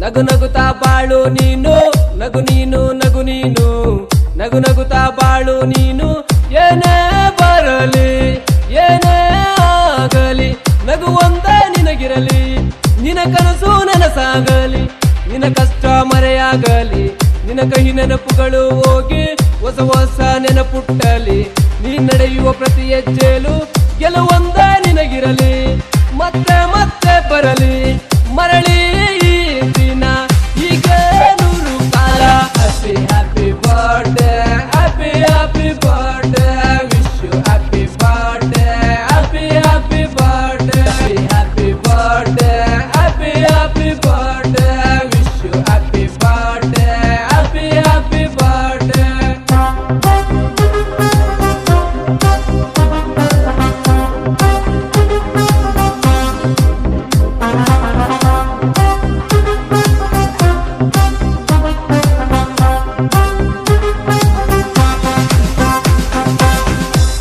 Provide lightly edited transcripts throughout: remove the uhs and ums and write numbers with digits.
ನಗು ನಗುತ್ತಾ ಬಾಳು ನೀನು, ನಗು ನೀನು ನಗು ನೀನು, ನಗು ನಗುತ್ತಾ ಬಾಳು ನೀನು. ಏನೇ ಬರಲಿ ಏನೇ ಆಗಲಿ ನಗು ಒಂದೇ ನಿನಗಿರಲಿ, ನಿನ ಕನಸು ನನಸಾಗಲಿ, ನಿನ ಕಷ್ಟ ಮರೆಯಾಗಲಿ, ನಿನ ಕಹಿ ನೆನಪುಗಳು ಹೋಗಿ ಹೊಸ ಹೊಸ ನೆನಪುಟ್ಟಲಿ. ನೀ ನಡೆಯುವ ಪ್ರತಿ ಹೆಜ್ಜೆಲು ಗೆಲುವೊಂದೇ ನಿನಗಿರಲಿ, ಮತ್ತೆ ಮತ್ತೆ ಬರಲಿ ಮರಳಿ ಈ ದಿನ ಹೀಗೆ ನೂರು ಕಾಲ. Happy happy birthday, happy happy birthday, wish you happy birthday, happy happy birthday, happy birthday, happy happy birthday, wish you happy birthday, happy happy birthday.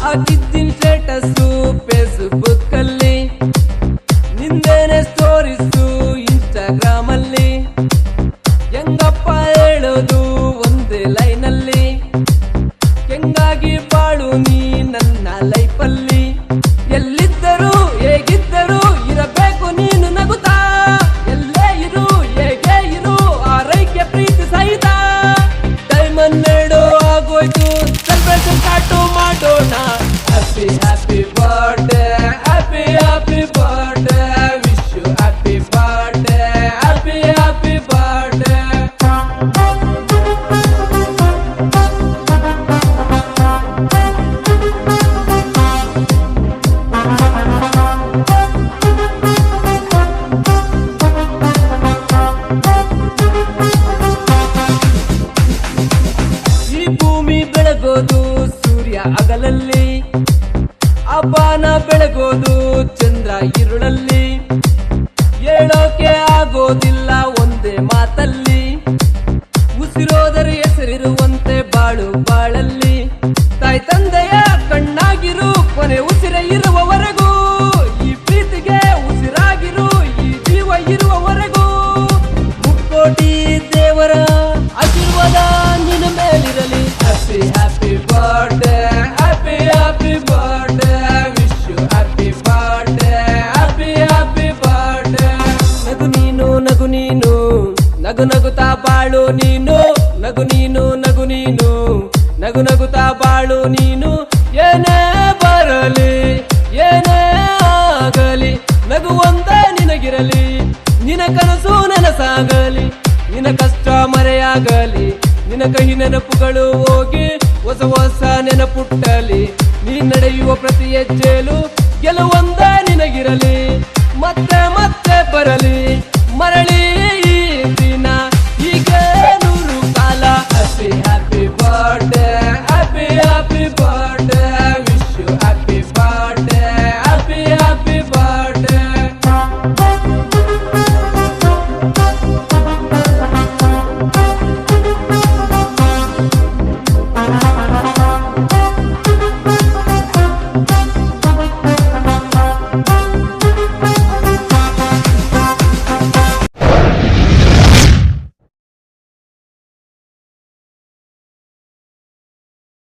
ಹಾಕಿದ್ದಿನ ಸ್ಟೇಟಸ್ಸು ಫೇಸ್ಬುಕ್ ಅಲ್ಲಿ, ನಿಂದೇನೆ ಸ್ಟೋರೀಸು ಇನ್ಸ್ಟಾಗ್ರಾಮ್ ಅಲ್ಲಿ. ಹೆಂಗಪ್ಪ ಹೇಳೋದು ಒಂದೇ ಲೈನಲ್ಲಿ, ಹೆಂಗಾಗಿ ಬಾಳು ನೀ ನನ್ನ ಲೈಫಲ್ಲಿ. ಎಲ್ಲಿದ್ದರೂ ಹೇಗಿದ್ದರೂ ಇರಬೇಕು ನೀನು ನಗುತ್ತಾ, ಎಲ್ಲೇ ಇರು ಹೇಗೆ ಇರು ಆರೈಕೆ ಪ್ರೀತಿ ಸಹಿತ. ಟೈಮ್ 12 ಆಗೋಯ್ತು, ಸೆಲೆಬ್ರೇಷನ್ ಸ್ಟಾರ್ಟ್ ಮಾಡೋಣ. Happy happy birthday, happy happy birthday, wish you happy birthday, happy happy birthday. ಈ ಭೂಮಿ ಬೆಳಗೋದು ಸೂರ್ಯ ಹಗಲಲ್ಲಿ, ಅಪಾನ ಬೆಳಗೋದು ಚಂದ್ರ ഇരുಳಲ್ಲಿ. ಹೇಳೋಕೆ ಆಗೋದಿಲ್ಲ ಒಂದೇ ಮಾತಲ್ಲಿ, ಉಸಿರೋದರೆ ಹೆಸರಿರುವಂತೆ ಬಾಳು ಬಾಳಲ್ಲಿ. ತಾಯಿ ತಂದೆಯ ಕಣ್ಣಾಗಿರು ಕೊನೆ ಉಸಿರ ಇರುವವರೆಗೂ, ಈ ಪ್ರೀತಿಗೆ ಉಸಿರಾಗಿರು ಈ ಜೀವ ಇರುವವರೆಗೂ. ಮುಕ್ಕೋಟಿ ದೇವರ ಆಶೀರ್ವಾದ ನಿನ್ನ ಮೇಲಿರಲಿ. Happy happy birthday, happy happy birthday, wish you happy birthday, happy happy birthday. ನಗು ನೀನು ನಗು ನೀನು, ನಗು ನಗುತ್ತಾ ಬಾಳು ನೀನು, ನಗು ನೀನು ನಗು ನೀನು, ನಗು ನಗುತ್ತಾ ಬಾಳು ನೀನು. ಏನೇ ಬರಲಿ ಏನೇ ಆಗಲಿ ನಗು ಒಂದೇ ನಿನಗಿರಲಿ, ನಿನ ಕನಸು ನನಸಾಗಲಿ, ನಿನ ಕಷ್ಟ ಮರೆಯಾಗಲಿ, ನಿನ ಕಹಿ ನೆನಪುಗಳು ಹೋಗಿ ಹೊಸ ಹೊಸ ನೆನಪುಟ್ಟಲಿ. ನೀ ನಡೆಯುವ ಪ್ರತಿ ಹೆಜ್ಜೆಲು ಗೆಲುವೊಂದೇ ನಿನಗಿರಲಿ, ಮತ್ತೆ ಮತ್ತೆ ಬರಲಿ ಮರಳಿ